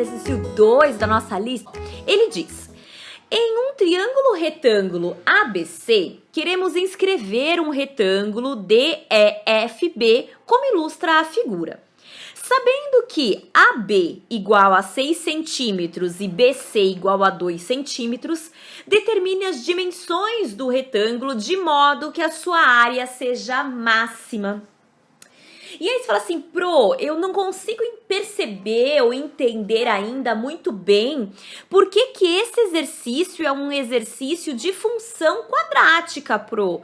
exercício 2 da nossa lista. Ele diz: em um triângulo retângulo ABC, queremos inscrever um retângulo DEFB, como ilustra a figura. Sabendo que AB igual a 6 centímetros e BC igual a 2 centímetros, determine as dimensões do retângulo de modo que a sua área seja máxima. E aí você fala assim, eu não consigo perceber ou entender ainda muito bem por que esse exercício é um exercício de função quadrática, Por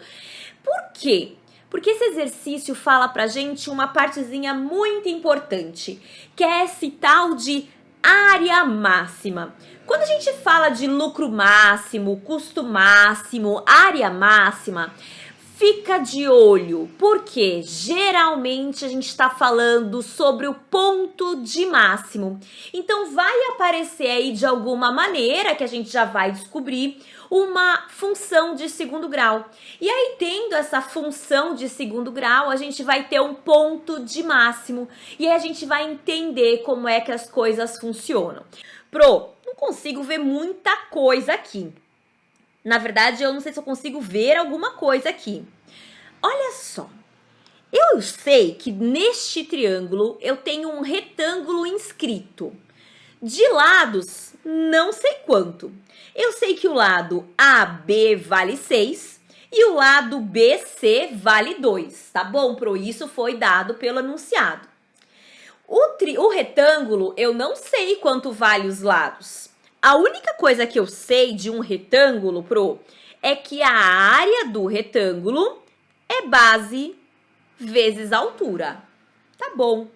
quê? Porque esse exercício fala pra gente uma partezinha muito importante, que é esse tal de área máxima. Quando a gente fala de lucro máximo, custo máximo, área máxima, fica de olho, porque geralmente a gente está falando sobre o ponto de máximo. Então vai aparecer aí de alguma maneira, que a gente já vai descobrir, uma função de segundo grau. E aí, tendo essa função de segundo grau, a gente vai ter um ponto de máximo. E aí a gente vai entender como é que as coisas funcionam. Não consigo ver muita coisa aqui. Na verdade, eu não sei se eu consigo ver alguma coisa aqui. Olha só. Eu sei que neste triângulo eu tenho um retângulo inscrito. De lados, não sei quanto. Eu sei que o lado AB vale 6 e o lado BC vale 2, tá bom? Isso foi dado pelo enunciado. O retângulo, eu não sei quanto vale os lados. A única coisa que eu sei de um retângulo, é que a área do retângulo é base vezes altura. Tá bom.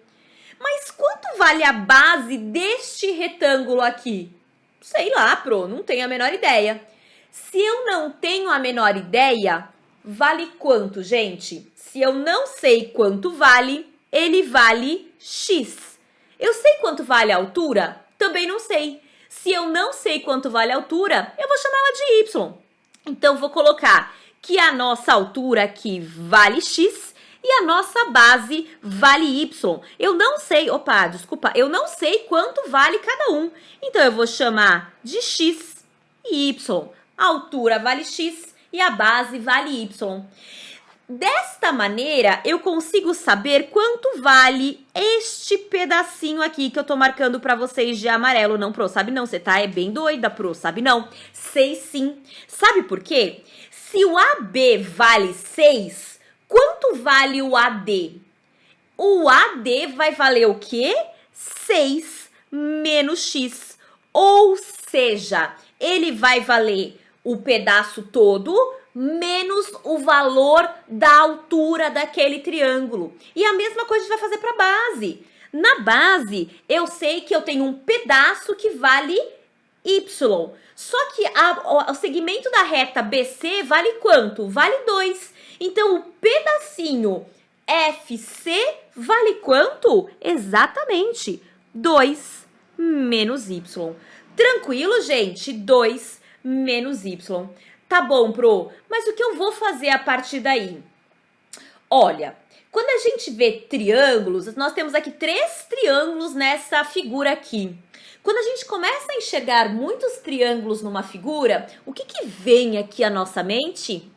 Mas quanto vale a base deste retângulo aqui? Sei lá, não tenho a menor ideia. Se eu não tenho a menor ideia, vale quanto, gente? Se eu não sei quanto vale, ele vale X. Eu sei quanto vale a altura? Também não sei. Se eu não sei quanto vale a altura, eu vou chamá-la de Y. Então, vou colocar que a nossa altura aqui vale X e a nossa base vale Y. Eu não sei quanto vale cada um. Então, eu vou chamar de X e Y. A altura vale X e a base vale Y. Desta maneira, eu consigo saber quanto vale este pedacinho aqui que eu tô marcando pra vocês de amarelo. Não, sabe não, você tá bem doida, sabe não? Sei sim. Sabe por quê? Se o AB vale 6, quanto vale o AD? O AD vai valer o quê? 6 menos X. Ou seja, ele vai valer o pedaço todo menos o valor da altura daquele triângulo. E a mesma coisa a gente vai fazer para a base. Na base, eu sei que eu tenho um pedaço que vale Y. Só que o segmento da reta BC vale quanto? Vale 2. Então, o pedacinho FC vale quanto? Exatamente, 2 menos Y. Tranquilo, gente? 2 menos Y. Tá bom, mas o que eu vou fazer a partir daí? Olha, quando a gente vê triângulos, nós temos aqui 3 triângulos nessa figura aqui. Quando a gente começa a enxergar muitos triângulos numa figura, o que vem aqui à nossa mente?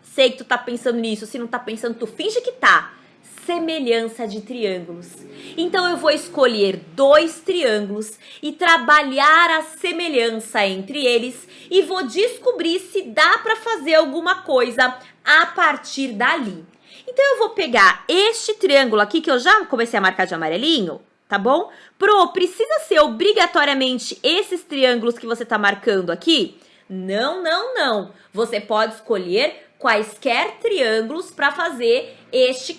Sei que tu tá pensando nisso, se não tá pensando, tu finge que tá. Semelhança de triângulos. Então, eu vou escolher 2 triângulos e trabalhar a semelhança entre eles e vou descobrir se dá para fazer alguma coisa a partir dali. Então, eu vou pegar este triângulo aqui, que eu já comecei a marcar de amarelinho, tá bom? Precisa ser obrigatoriamente esses triângulos que você tá marcando aqui? Não, não, não. Você pode escolher quaisquer triângulos para fazer neste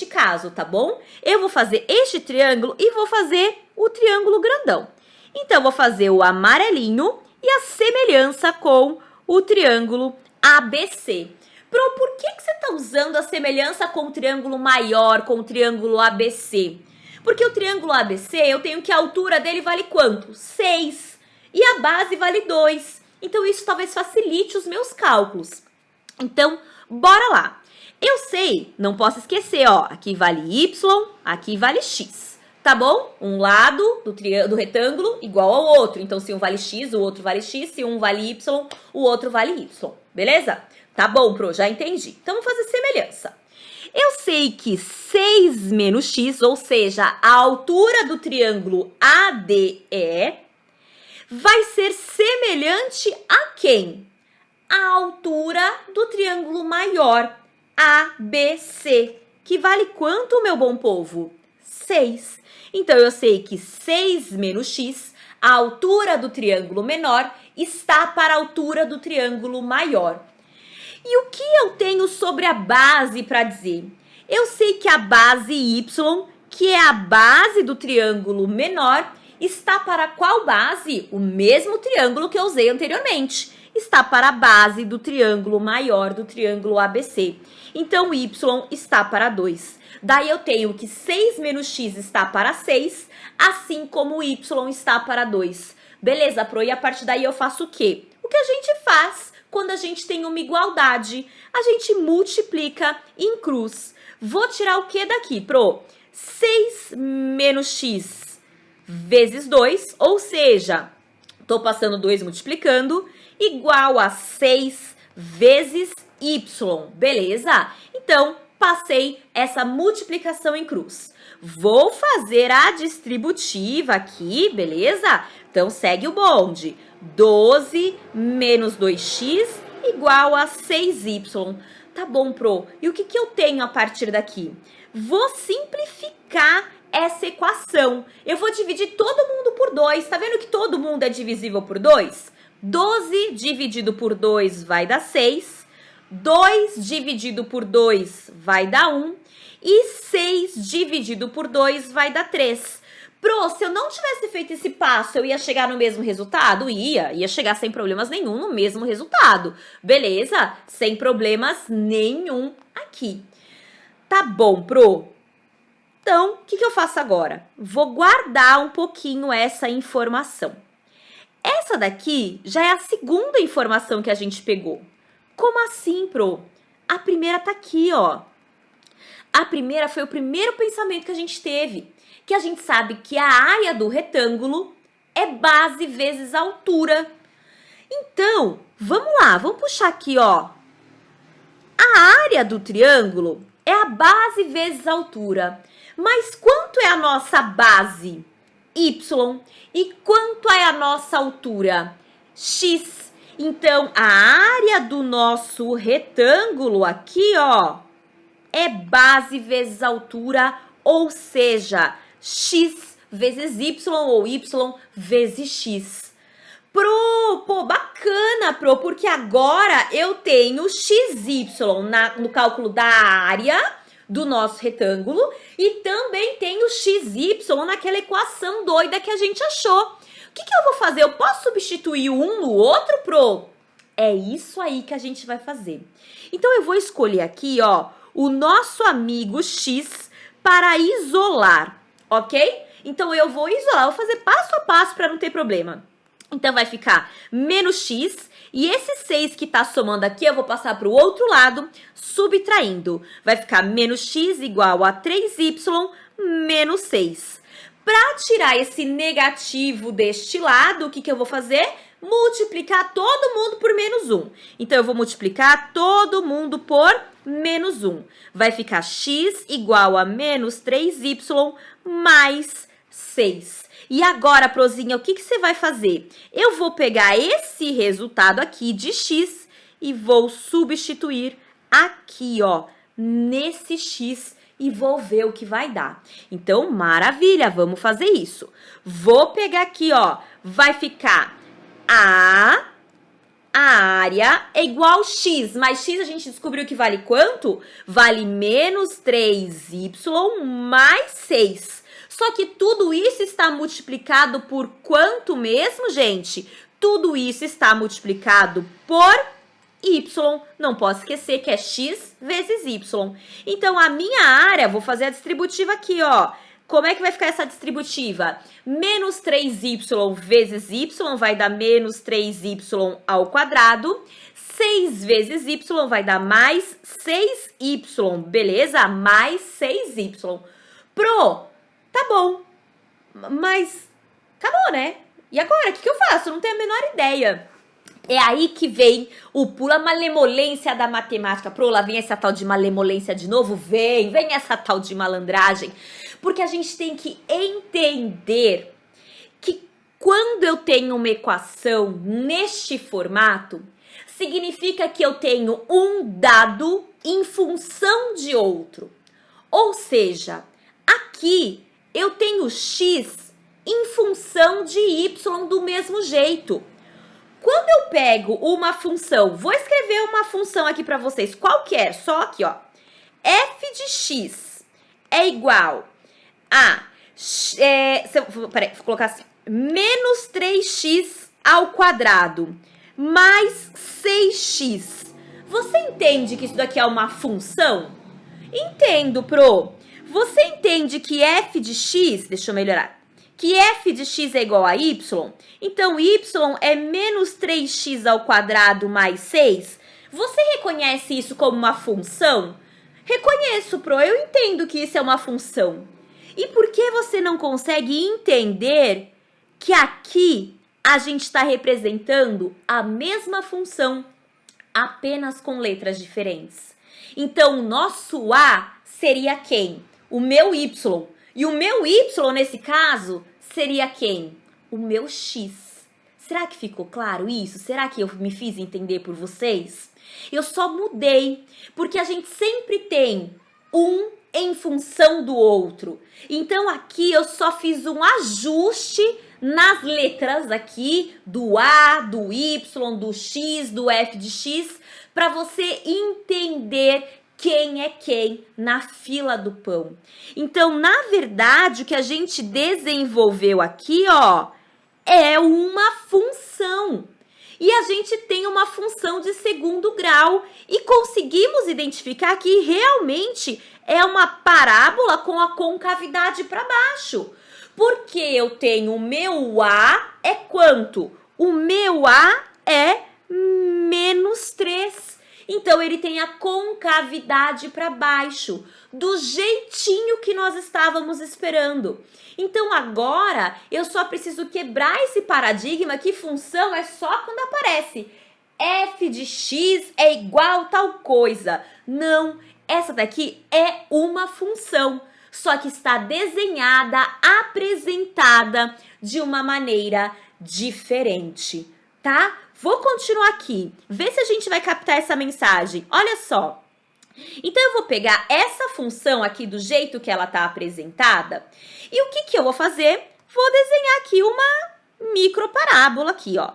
caso, tá bom? Eu vou fazer este triângulo e vou fazer o triângulo grandão. Então, eu vou fazer o amarelinho e a semelhança com o triângulo ABC. Por que você está usando a semelhança com o triângulo maior, com o triângulo ABC? Porque o triângulo ABC, eu tenho que a altura dele vale quanto? 6. E a base vale 2. Então, isso talvez facilite os meus cálculos. Então, bora lá. Eu sei, não posso esquecer, aqui vale Y, aqui vale X. Tá bom? Um lado do retângulo igual ao outro. Então, se um vale x, o outro vale x. Se um vale y, o outro vale y. Beleza? Tá bom, Pro, já entendi. Então, vamos fazer semelhança. Eu sei que 6 menos x, ou seja, a altura do triângulo ADE, vai ser semelhante a quem? A altura do triângulo maior, ABC, que vale quanto, meu bom povo? 6. Então, eu sei que 6 menos x, a altura do triângulo menor, está para a altura do triângulo maior. E o que eu tenho sobre a base para dizer? Eu sei que a base y, que é a base do triângulo menor, está para qual base? O mesmo triângulo que eu usei anteriormente. Está para a base do triângulo maior, do triângulo ABC. Então, y está para 2. Daí eu tenho que 6 menos x está para 6, assim como y está para 2. Beleza, Pro? E a partir daí eu faço o quê? O que a gente faz quando a gente tem uma igualdade? A gente multiplica em cruz. Vou tirar o que daqui, Pro? 6 menos x vezes 2, ou seja, estou passando 2 multiplicando, igual a 6 vezes y, beleza? Então, passei essa multiplicação em cruz. Vou fazer a distributiva aqui, beleza? Então, segue o bonde. 12 menos 2x igual a 6y. Tá bom, Pro. E o que eu tenho a partir daqui? Vou simplificar essa equação. Eu vou dividir todo mundo por 2. Tá vendo que todo mundo é divisível por 2? 12 dividido por 2 vai dar 6. 2 dividido por 2 vai dar 1. E 6 dividido por 2 vai dar 3. Pro, se eu não tivesse feito esse passo, eu ia chegar no mesmo resultado? Ia chegar sem problemas nenhum no mesmo resultado. Beleza? Sem problemas nenhum aqui. Tá bom, Pro? Então, o que eu faço agora? Vou guardar um pouquinho essa informação. Essa daqui já é a segunda informação que a gente pegou. Como assim, Pro? A primeira tá aqui, ó. A primeira foi o primeiro pensamento que a gente teve, que a gente sabe que a área do retângulo é base vezes altura. Então, vamos lá, vamos puxar aqui, ó. A área do triângulo é a base vezes a altura. Mas quanto é a nossa base? Y. E quanto é a nossa altura? X. Então, a área do nosso retângulo aqui, ó, é base vezes altura, ou seja, x vezes y ou y vezes x. Pô, bacana, Pro, porque agora eu tenho xy no cálculo da área do nosso retângulo e também tenho xy naquela equação doida que a gente achou. O que eu vou fazer? Eu posso substituir um no outro, Pro? É isso aí que a gente vai fazer. Então, eu vou escolher aqui, ó, o nosso amigo x para isolar, ok? Então, eu vou isolar, vou fazer passo a passo para não ter problema. Então, vai ficar menos x, e esse 6 que está somando aqui, eu vou passar para o outro lado, subtraindo. Vai ficar menos x igual a 3y menos 6. Para tirar esse negativo deste lado, o que eu vou fazer? Multiplicar todo mundo por menos 1. Então, eu vou multiplicar todo mundo por menos 1. Vai ficar x igual a menos 3y mais 6. E agora, Prozinha, o que você vai fazer? Eu vou pegar esse resultado aqui de x e vou substituir aqui, ó, nesse x e vou ver o que vai dar. Então, maravilha, vamos fazer isso. Vou pegar aqui, ó, vai ficar a área é igual a x, mas x a gente descobriu que vale quanto? Vale menos 3y mais 6. Só que tudo isso está multiplicado por quanto mesmo, gente? Tudo isso está multiplicado por y. Não posso esquecer que é x vezes y. Então, a minha área, vou fazer a distributiva aqui, ó. Como é que vai ficar essa distributiva? Menos 3y vezes y vai dar menos 3y ao quadrado. 6 vezes y vai dar mais 6y, beleza? Mais 6y. Pro, tá bom. Mas acabou, né? E agora, o que eu faço? Eu não tenho a menor ideia. É aí que vem o pula malemolência da matemática. Pro, lá vem essa tal de malemolência de novo? Vem essa tal de malandragem. Porque a gente tem que entender que quando eu tenho uma equação neste formato, significa que eu tenho um dado em função de outro. Ou seja, aqui eu tenho x em função de y do mesmo jeito. Quando eu pego uma função, vou escrever uma função aqui para vocês, qualquer, só aqui, ó. F de x é igual a, peraí, vou colocar assim, menos 3x ao quadrado mais 6x. Você entende que isso daqui é uma função? Entendo, Pro. Você entende que f de x, deixa eu melhorar, que f de x é igual a y, então y é menos 3x ao quadrado mais 6. Você reconhece isso como uma função? Reconheço, Pro, eu entendo que isso é uma função. E por que você não consegue entender que aqui a gente está representando a mesma função, apenas com letras diferentes? Então, o nosso A seria quem? O meu Y. E o meu Y, nesse caso, seria quem? O meu X. Será que ficou claro isso? Será que eu me fiz entender por vocês? Eu só mudei, porque a gente sempre tem um em função do outro. Então, aqui eu só fiz um ajuste nas letras aqui, do A, do Y, do X, do F de X, para você entender quem é quem na fila do pão. Então, na verdade, o que a gente desenvolveu aqui, ó, é uma função. E a gente tem uma função de segundo grau e conseguimos identificar que realmente é uma parábola com a concavidade para baixo. Porque eu tenho o meu A é quanto? O meu A é menos 3. Então, ele tem a concavidade para baixo, do jeitinho que nós estávamos esperando. Então, agora, eu só preciso quebrar esse paradigma que função é só quando aparece f de x é igual tal coisa. Não, essa daqui é uma função, só que está desenhada, apresentada de uma maneira diferente, tá? Vou continuar aqui, ver se a gente vai captar essa mensagem. Olha só. Então, eu vou pegar essa função aqui do jeito que ela está apresentada. E o que eu vou fazer? Vou desenhar aqui uma microparábola aqui, ó.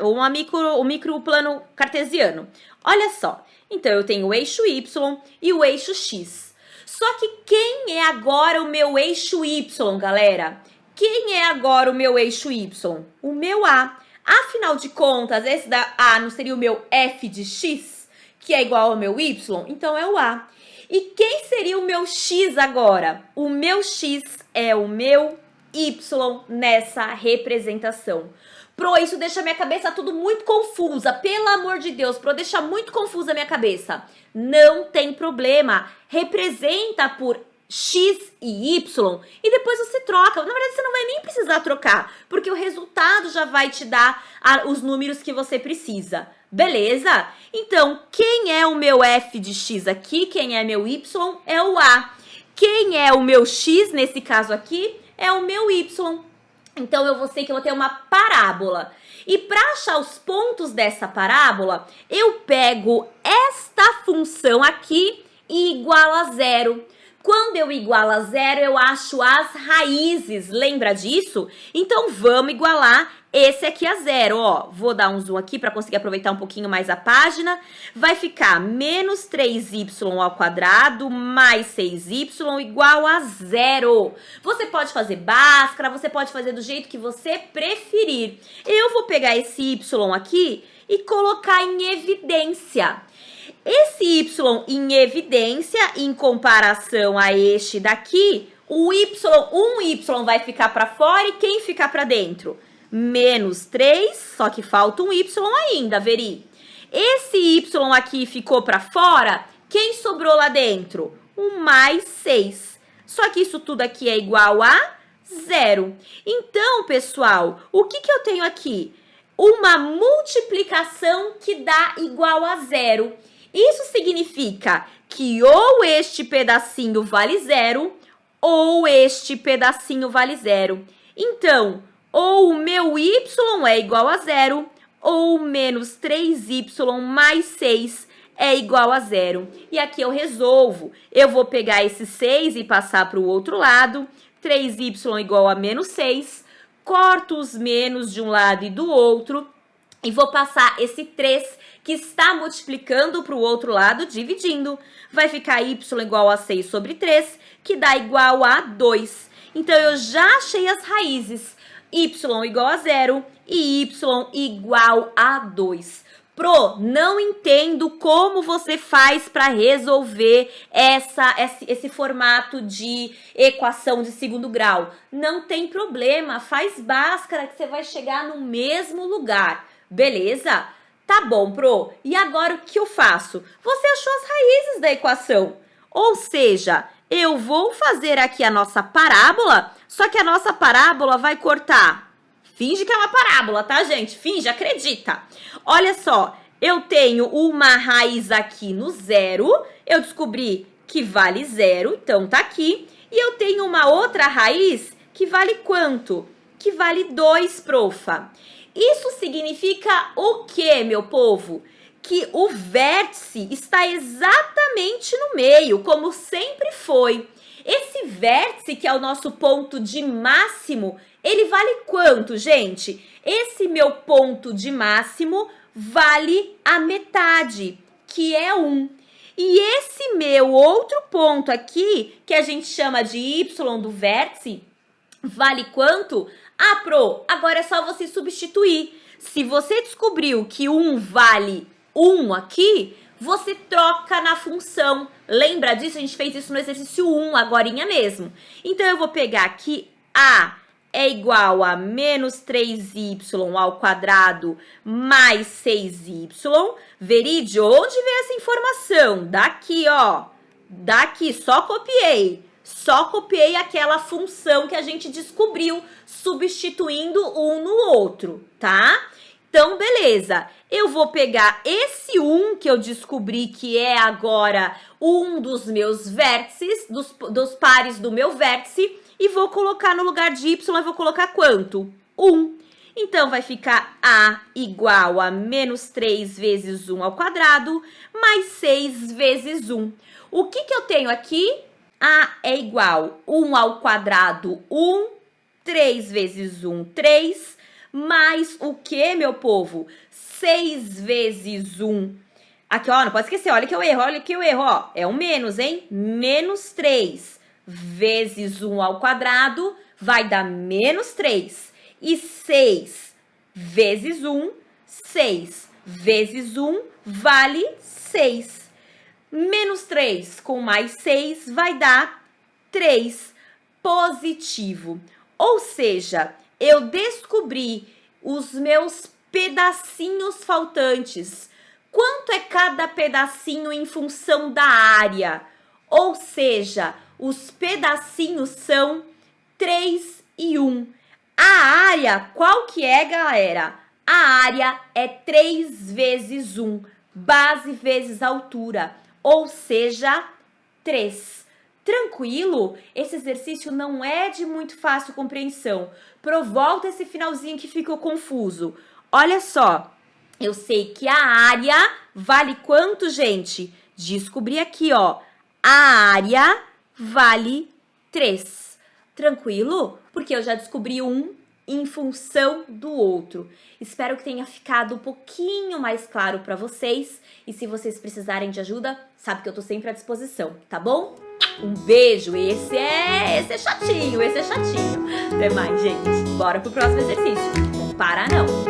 Um microplano cartesiano. Olha só. Então, eu tenho o eixo Y e o eixo X. Só que quem é agora o meu eixo Y, galera? Quem é agora o meu eixo Y? O meu A. Afinal de contas, esse da A não seria o meu F de X, que é igual ao meu Y? Então, é o A. E quem seria o meu X agora? O meu X é o meu Y nessa representação. Pro, isso deixa minha cabeça tudo muito confusa. Pelo amor de Deus, Pro, deixa muito confusa a minha cabeça. Não tem problema. Representa por X e Y e depois você troca. Na verdade, você não vai nem precisar trocar, porque o resultado já vai te dar os números que você precisa. Beleza? Então, quem é o meu F de X aqui? Quem é meu Y? É o A. Quem é o meu X, nesse caso aqui, é o meu Y. Então, eu vou ter uma parábola. E para achar os pontos dessa parábola, eu pego esta função aqui e igualo a zero. Quando eu igualo a zero, eu acho as raízes. Lembra disso? Então, vamos igualar esse aqui a zero. Ó, vou dar um zoom aqui para conseguir aproveitar um pouquinho mais a página. Vai ficar menos 3y ao quadrado mais 6y igual a zero. Você pode fazer Bhaskara, você pode fazer do jeito que você preferir. Eu vou pegar esse y aqui e colocar em evidência. Esse y em evidência, em comparação a este daqui, um y vai ficar para fora e quem ficar para dentro? Menos 3, só que falta um y ainda, Veri. Esse y aqui ficou para fora, quem sobrou lá dentro? Um mais 6. Só que isso tudo aqui é igual a 0. Então, pessoal, o que eu tenho aqui? Uma multiplicação que dá igual a 0. Isso significa que ou este pedacinho vale 0, ou este pedacinho vale 0. Então, ou o meu y é igual a 0, ou menos 3y mais 6 é igual a 0. E aqui eu resolvo. Eu vou pegar esse 6 e passar para o outro lado. 3y igual a menos 6. Corto os menos de um lado e do outro. E vou passar esse 3 que está multiplicando para o outro lado, dividindo. Vai ficar y igual a 6 sobre 3, que dá igual a 2. Então, eu já achei as raízes. Y igual a 0 e y igual a 2. Pro, não entendo como você faz para resolver esse formato de equação de segundo grau. Não tem problema, faz Bhaskara que você vai chegar no mesmo lugar, beleza? Tá bom, Pro. E agora o que eu faço? Você achou as raízes da equação. Ou seja, eu vou fazer aqui a nossa parábola, só que a nossa parábola vai cortar. Finge que é uma parábola, tá, gente? Finge, acredita. Olha só, eu tenho uma raiz aqui no 0, eu descobri que vale 0, então tá aqui. E eu tenho uma outra raiz que vale quanto? Que vale 2, profa. Isso significa o quê, meu povo? Que o vértice está exatamente no meio, como sempre foi. Esse vértice, que é o nosso ponto de máximo, ele vale quanto, gente? Esse meu ponto de máximo vale a metade, que é 1. E esse meu outro ponto aqui, que a gente chama de y do vértice, vale quanto? Ah, Pro, agora é só você substituir. Se você descobriu que 1 vale 1 aqui, você troca na função. Lembra disso? A gente fez isso no exercício 1, agorinha mesmo. Então, eu vou pegar aqui A é igual a menos 3y ao quadrado mais 6y. Verídio, onde vem essa informação? Daqui, ó. Daqui, só copiei. Só copiei aquela função que a gente descobriu, substituindo um no outro, tá? Então, beleza. Eu vou pegar esse 1 que eu descobri que é agora um dos meus vértices, dos pares do meu vértice, e vou colocar no lugar de y, eu vou colocar quanto? 1. Então, vai ficar A igual a menos 3 vezes 1 ao quadrado, mais 6 vezes 1. O que eu tenho aqui? A é igual 1 ao quadrado, 1, 3 vezes 1, 3, mais o que, meu povo? 6 vezes 1. Aqui, ó, não pode esquecer, olha que eu erro, ó. É um menos, hein? Menos 3 vezes 1 ao quadrado vai dar menos 3. E 6 vezes 1, 6 vezes 1 vale 6. Menos 3 com mais 6 vai dar 3 positivo. Ou seja, eu descobri os meus pedacinhos faltantes. Quanto é cada pedacinho em função da área? Ou seja, os pedacinhos são 3 e 1. A área, qual que é, galera? A área é 3 vezes 1, base vezes altura, ou seja, 3. Tranquilo? Esse exercício não é de muito fácil compreensão. Volta esse finalzinho que ficou confuso. Olha só, eu sei que a área vale quanto, gente? Descobri aqui, ó. A área vale 3. Tranquilo? Porque eu já descobri um em função do outro. Espero que tenha ficado um pouquinho mais claro para vocês. E se vocês precisarem de ajuda, sabe que eu tô sempre à disposição, tá bom? Um beijo. Esse é chatinho, esse é chatinho. Até mais, gente. Bora pro próximo exercício. Não para, não.